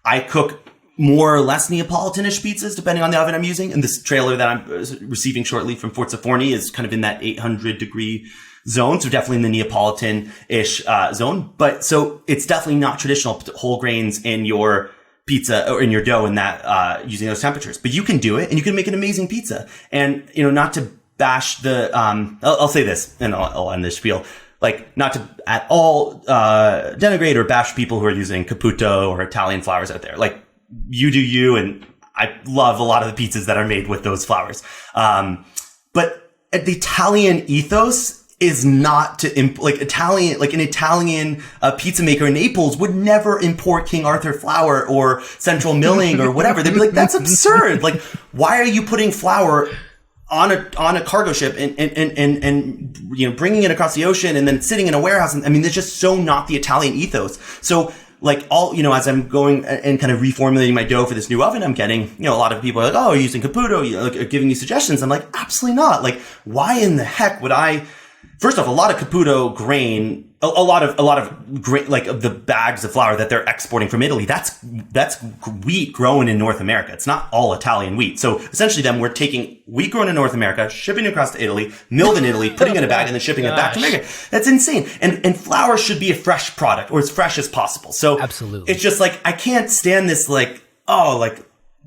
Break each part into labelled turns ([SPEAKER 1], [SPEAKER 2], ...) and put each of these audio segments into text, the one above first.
[SPEAKER 1] I cook more or less Neapolitan-ish pizzas, depending on the oven I'm using. And this trailer that I'm receiving shortly from Forza Forni is kind of in that 800 degree zone. So definitely in the Neapolitan-ish zone. But so it's definitely not traditional to put whole grains in your pizza or in your dough in that, using those temperatures. But you can do it and you can make an amazing pizza. And, not to bash the, I'll say this and I'll end this spiel. Like, not to at all, denigrate or bash people who are using Caputo or Italian flours out there. Like, you do you, and I love a lot of the pizzas that are made with those flours. But the Italian ethos is not to an Italian pizza maker in Naples would never import King Arthur flour or Central Milling or whatever. They'd be like, that's absurd. Like, why are you putting flour on a cargo ship and bringing it across the ocean and then sitting in a warehouse? And I mean, it's just so not the Italian ethos. So, like, as I'm going and kind of reformulating my dough for this new oven I'm getting, a lot of people are like, oh, you're using Caputo, giving me suggestions. I'm like, absolutely not. Like, why in the heck would I? First off, a lot of Caputo grain, a lot of grain, like of the bags of flour that they're exporting from Italy, that's wheat grown in North America. It's not all Italian wheat. So essentially then we're taking wheat grown in North America, shipping it across to Italy, milled in Italy, putting it in a bag and then shipping it back to America. That's insane. And flour should be a fresh product or as fresh as possible. So
[SPEAKER 2] absolutely.
[SPEAKER 1] It's just like, I can't stand this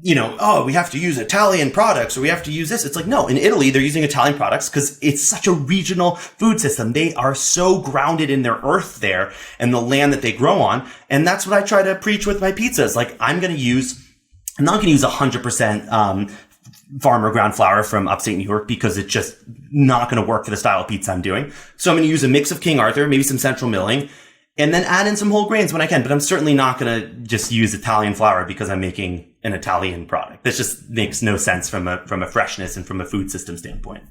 [SPEAKER 1] we have to use Italian products or we have to use this. It's like, no, in Italy, they're using Italian products because it's such a regional food system. They are so grounded in their earth there and the land that they grow on. And that's what I try to preach with my pizzas. Like, I'm not going to use 100%, farmer ground flour from upstate New York because it's just not going to work for the style of pizza I'm doing. So I'm going to use a mix of King Arthur, maybe some Central Milling, and then add in some whole grains when I can. But I'm certainly not going to just use Italian flour because I'm making an Italian product. This just makes no sense from a freshness and from a food system standpoint.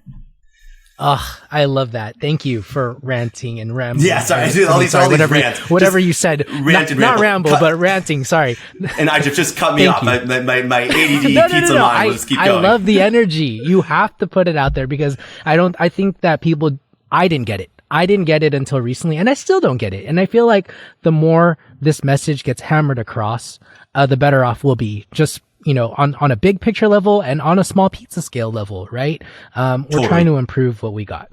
[SPEAKER 2] Oh, I love that. Thank you for ranting and rambling.
[SPEAKER 1] Yeah, sorry. All these rants.
[SPEAKER 2] Whatever you said. Not ramble, but ranting. Sorry.
[SPEAKER 1] And I just cut me off. My ADD pizza mind will just keep going.
[SPEAKER 2] I love the energy. You have to put it out there because I think that I didn't get it. I didn't get it until recently, and I still don't get it. And I feel like the more this message gets hammered across, the better off we'll be. Just, on a big picture level and on a small pizza scale level, right? We're trying to improve what we got.